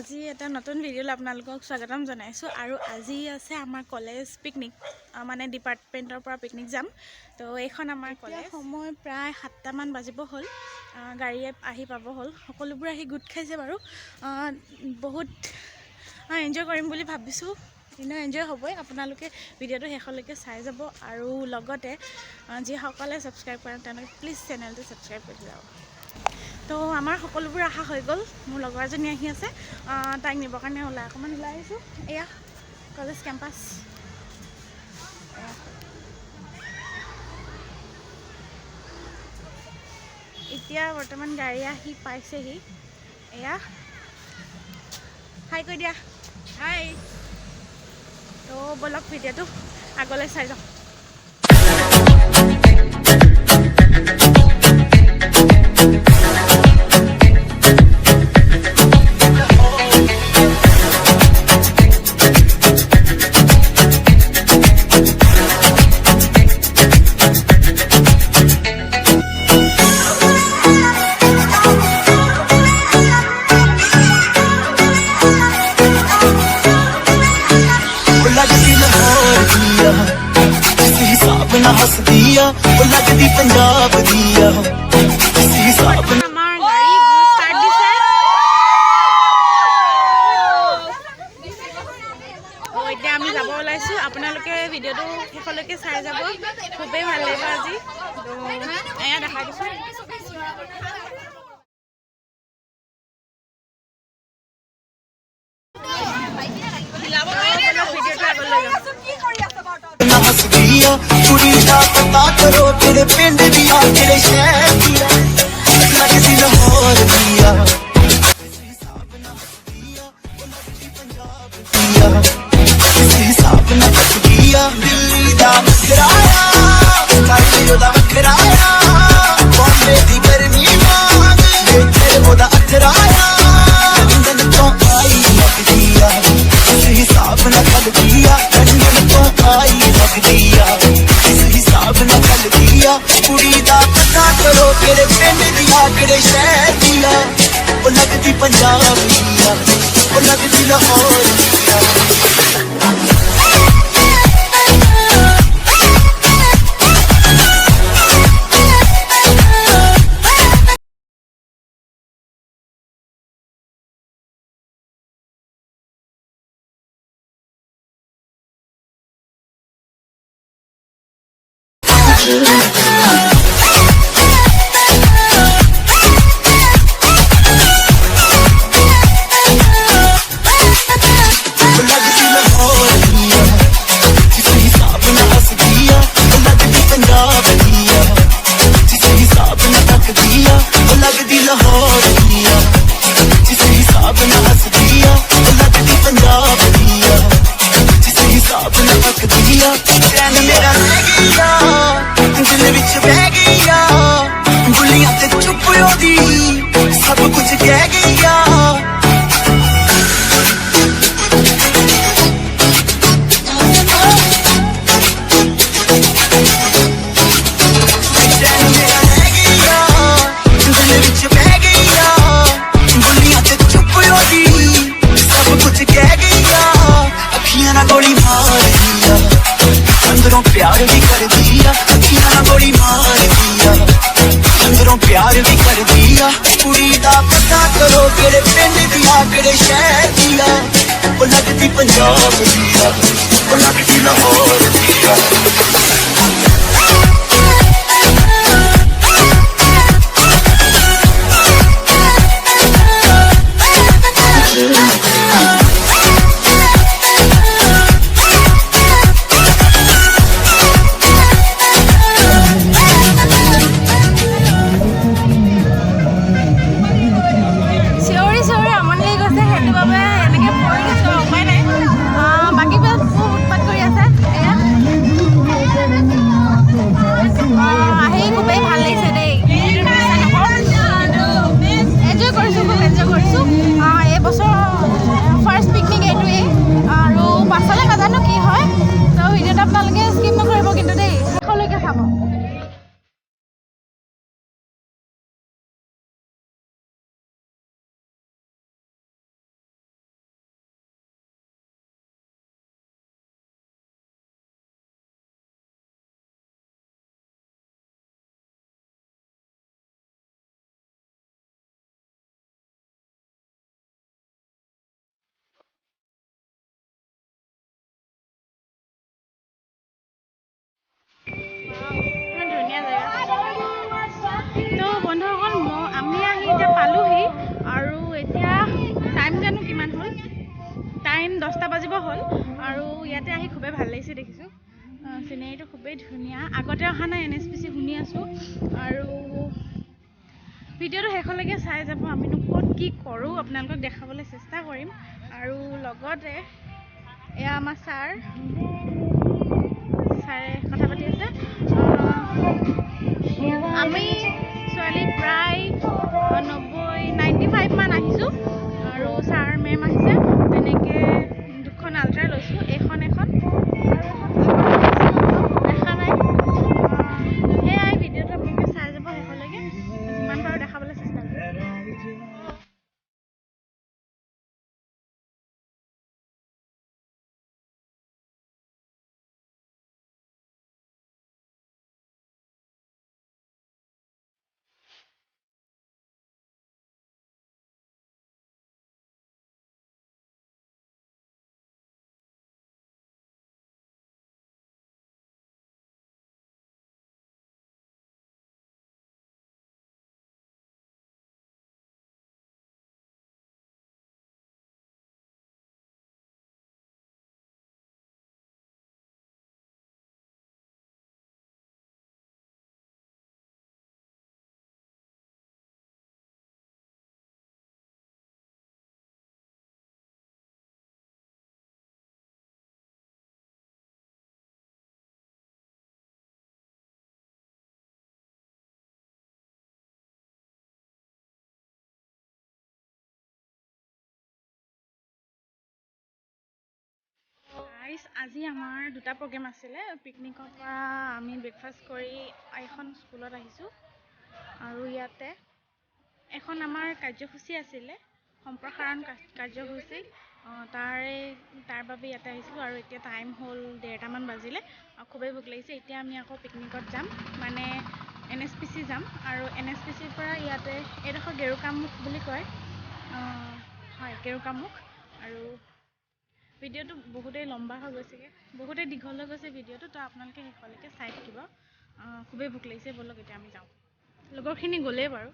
আজি এটা নতুন ভিডিঅ'লৈ আপোনালোকক স্বাগতম জনাইছোঁ আৰু আজি আছে আমাৰ কলেজ পিকনিক মানে ডিপাৰ্টমেণ্টৰ পৰা পিকনিক যাম তো এইখন আমাৰ কলেজ সময় প্ৰায় 7টা মান বাজিব হ'ল গাড়ীয়ে আহি পাব হ'ল সকলোবোৰ আহি গোট খাইছে বাৰু বহুত এনজয় কৰিম বুলি ভাবিছোঁ কিন্তু এনজয় হ'বই আপোনালোকে ভিডিঅ'টো শেষলৈকে চাই যাব আৰু লগতে যিসকলে ছাবস্ক্ৰাইব কৰে তেওঁলোকে প্লিজ চেনেলটো ছাবস্ক্ৰাইব কৰি যাব তো আমাৰ সকলোবোৰ আশা হৈ গ'ল মোৰ লগৰ এজনী আহি আছে তাইক নিবৰ কাৰণে অকণমান ওলাই আহিছোঁ এয়া কলেজ কেম্পাছ এতিয়া বৰ্তমান গাড়ী আহি পাইছেহি এয়া হাই কৈ দিয়া হাই তো বলক ভিডিঅ'টো আগলৈ চাই যাওঁ हस दिया वो लगती पंजाब दिया किसी हिसाब ना এতিয়া আমি যাব ওলাইছোঁ আপোনালোকে ভিডিঅ'টো শেষলৈকে চাই যাব খুবেই ভাল লাগিব আজি তো এয়া দেখাই দিছোঁ हस दिया कुड़ी दा पता करो तेरे पिंड दिया तेरे शहर दिया लगती लाहौर दिया किसी हिसाब ना हस दिया दिल्ली दा कराया काली दा कराया बॉम्बे दी गर्मी मांग तेरे ओदा अथराया लंदन तो आई लग दिया किसी हिसाब ना कल दिया लंदन तो आई लग दिया किसी हिसाब ना कल दिया कुड़ी दा पता करो तेरे पिंड दिया तेरे शहर दिया वो लगती पंजाब दिया वो लगती लाहौर दिया सब कुछ कह गया अखियां ना गोली मार दिया अंदरों प्यार भी कर दिया अखियां ना गोली मार दिया अंदरों प्यार भी कर दिया कुड़ी दा पता करो केड़े पिंड दिया केड़े शहर दिया वो लगती पंजाब दिया वो लगती लाहौर दिया কিমান হ'ল টাইম 10টা বাজিব হ'ল আৰু ইয়াতে আহি খুবেই ভাল লাগিছে দেখিছোঁ চিনেৰীটো খুবেই ধুনীয়া আগতে অহা নাই NSPC শুনি আছোঁ আৰু ভিডিঅ'টো শেষলৈকে চাই যাব আমিনো ক'ত কি কৰোঁ আপোনালোকক দেখাবলৈ চেষ্টা কৰিম আৰু লগতে এয়া আমাৰ ছাৰে কথা পাতি আছে আমি ছোৱালী প্ৰায় 95 মান আহিছোঁ আৰু ছাৰ মেম আহিছে তেনেকৈ দুখন আল্ট্ৰা লৈছোঁ এখন দেখা নাই সেয়াই ভিডিঅ'টো আপোনালোকে চাই যাব শেষলৈকে যিমান পাৰোঁ দেখাবলৈ চেষ্টা কৰিম আজি আমাৰ দুটা প্ৰগ্ৰেম আছিলে পিকনিকৰ পৰা আমি ব্ৰেকফাষ্ট কৰি এখন স্কুলত আহিছোঁ আৰু ইয়াতে এখন আমাৰ কাৰ্যসূচী আছিলে সম্প্ৰসাৰণ কাৰ্যসূচী তাৰ বাবে ইয়াতে আহিছিলোঁ আৰু এতিয়া টাইম হ'ল 1:30মান বাজিলে খুবেই ভোক লাগিছে এতিয়া আমি আকৌ পিকনিকত যাম মানে NSPC যাম আৰু NSPCৰ পৰা ইয়াতে এইডোখৰ গেৰুকামুখ বুলি কয় হয় গেৰুকামুখ আৰু ভিডিঅ'টো বহুতেই লম্বা হৈ গৈছেগৈ বহুতেই দীঘল হৈ গৈছে ভিডিঅ'টো তো আপোনালোকে শেষলৈকে চাই থাকিব খুবেই ভোক লাগিছে ব'লক এতিয়া আমি যাওঁ লগৰখিনি গ'লেই বাৰু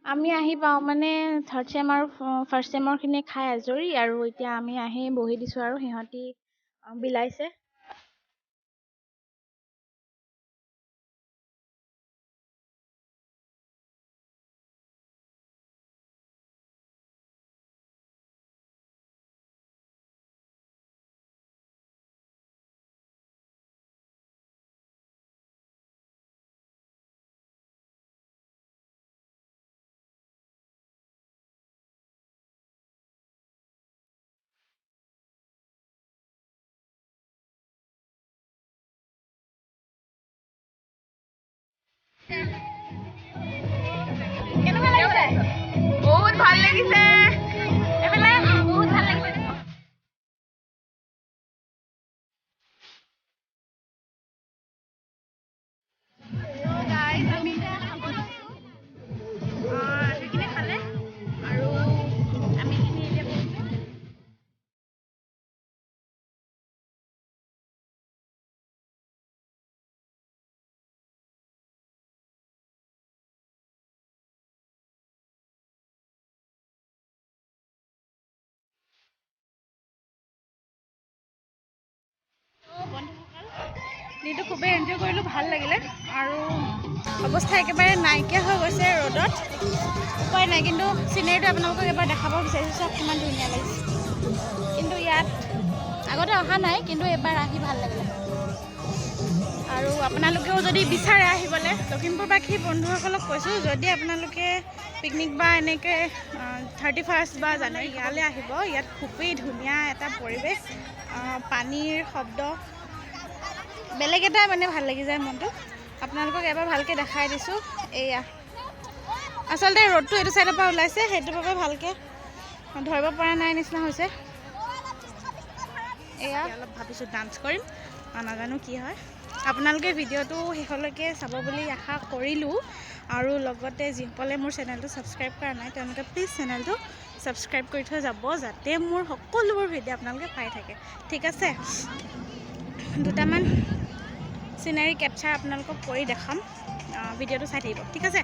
আমি আহি পাওঁ মানে 3rd চেম আৰু 1st চেমৰখিনি খাই আজৰি আৰু এতিয়া আমি আহি বহি দিছোঁ আৰু সিহঁতি বিলাইছে কেনেকুৱা লাগিছে বহুত ভাল লাগিছে এফালে বহুত ভাল লাগিছে সেইখিনি খালে আৰু আমি এইখিনি এতিয়া দিনটো খুবেই এনজয় কৰিলোঁ ভাল লাগিলে আৰু অৱস্থা একেবাৰে নাইকিয়া হৈ গৈছে ৰ'দত উপায় নাই কিন্তু চিনেৰীটো আপোনালোকক এবাৰ দেখাব বিচাৰিছোঁ চব কিমান ধুনীয়া লাগিছে কিন্তু ইয়াত আগতে অহা নাই কিন্তু এবাৰ আহি ভাল লাগিলে আৰু আপোনালোকেও যদি বিচাৰে আহিবলৈ লখিমপুৰবাসী বন্ধুসকলক কৈছোঁ যদি আপোনালোকে পিকনিক বা এনেকৈ 31st বা জানুৱাৰী ইয়ালৈ আহিব ইয়াত খুবেই ধুনীয়া এটা পৰিৱেশ পানীৰ শব্দ বেলেগ এটা মানে ভাল লাগি যায় মনটো আপোনালোকক এবাৰ ভালকৈ দেখাই দিছোঁ এয়া আচলতে ৰ'দটো এইটো চাইডৰ পৰা ওলাইছে সেইটো বাবে ভালকৈ ধৰিব পৰা নাই নিচিনা হৈছে এয়া অলপ ভাবিছোঁ ডান্স কৰিম নাজানো কি হয় আপোনালোকে ভিডিঅ'টো শেষলৈকে চাব বুলি আশা কৰিলোঁ আৰু লগতে যিসকলে মোৰ চেনেলটো ছাবস্ক্ৰাইব কৰা নাই তেওঁলোকে প্লিজ চেনেলটো ছাবস্ক্ৰাইব কৰি থৈ যাব যাতে মোৰ সকলোবোৰ ভিডিঅ' আপোনালোকে পাই থাকে ঠিক আছে দুটামান চিনাৰী কেপচাৰ আপোনালোকক কৰি দেখাম ভিডিঅ'টো চাই থাকিব ঠিক আছে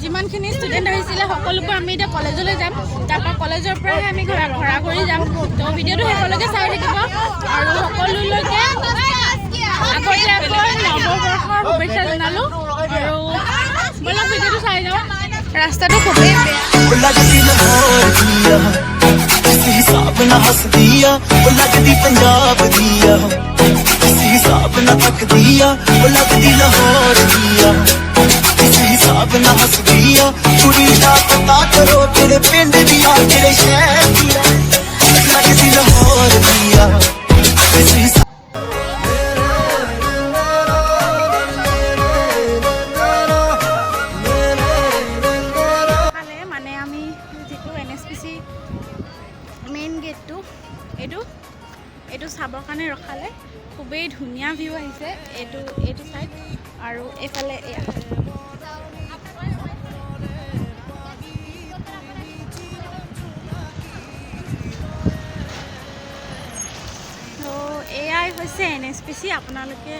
যিমানখিনি ষ্টুডেণ্ট আহিছিলে সকলোবোৰ আমি এতিয়া কলেজলৈ যাম তাৰপৰা কলেজৰ পৰাই আমি ঘৰা কৰি যাম তো ভিডিঅ'টো শেষলৈকে চাই থাকিব আৰু সকলোলৈকে আগতীয়াকৈ নৱবৰ্ষৰ শুভেচ্ছা জনালোঁ আৰু বলক ভিডিঅ'টো চাই যাওঁ ৰাস্তাটো খুবেই বেয়া हिसाब ना हस दिया वो लगदी पंजाब दिया किसी हिसाब ना तक दिया वो लगदी लाहौर दिया किसी हिसाब ना हस दिया कुड़ी दा पता करो तेरे पिंड दिया तेरे शहर दिया लगदी लाहौर दिया किसी মেইন গেটটো এইটো চাবৰ কাৰণে ৰখালে খুবেই ধুনীয়া ভিউ আহিছে এইটো চাইড আৰু এইফালে এয়া তো এয়াই হৈছে NSPC আপোনালোকে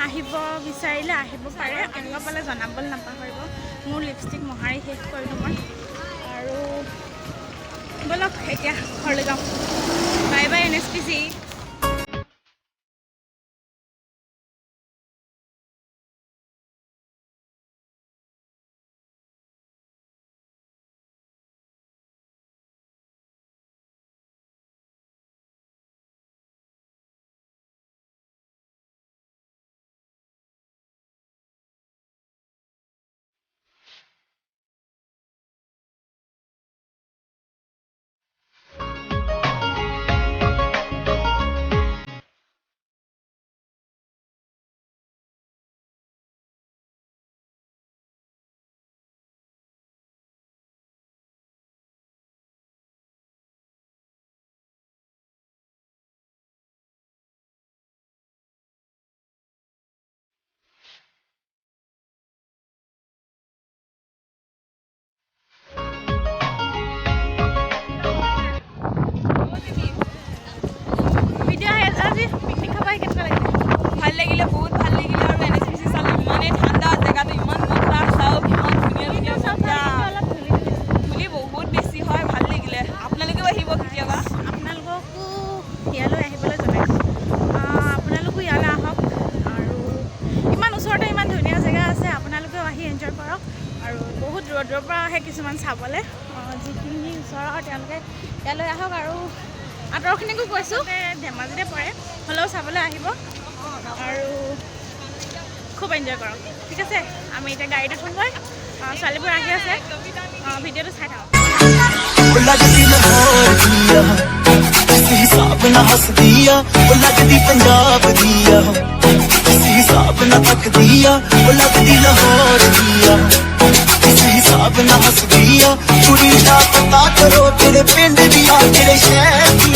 আহিব বিচাৰিলে আহিব পাৰে কেনেকুৱা পালে জনাবলৈ নাপাহৰিব মোৰ লিপষ্টিক মোহাৰি শেষ কৰিলোঁ মই আৰু বলক এতিয়া ঘৰলৈ যাওঁ বাই বাই NSPC দূৰৰ পৰা আহে কিছুমান চাবলৈ যিখিনি ওচৰৰ তেওঁলোকে ইয়ালৈ আহক আৰু আঁতৰখিনিকো কৈছোঁ ধেমাজিতে পৰে হ'লেও চাবলৈ আহিব আৰু খুব এনজয় কৰক ঠিক আছে আমি এতিয়া গাড়ীত উঠোঁগৈ ছোৱালীবোৰ আহি আছে ভিডিঅ'টো চাই থাকক हिसाब ना हस दिया वो लगदी पंजाब दिया किसी हिसाब ना तक दिया वो लगदी लाहौर दिया किसी हिसाब ना हस दिया कुड़ी दा पता करो तेरे पिंड दिया तेरे शहर दिया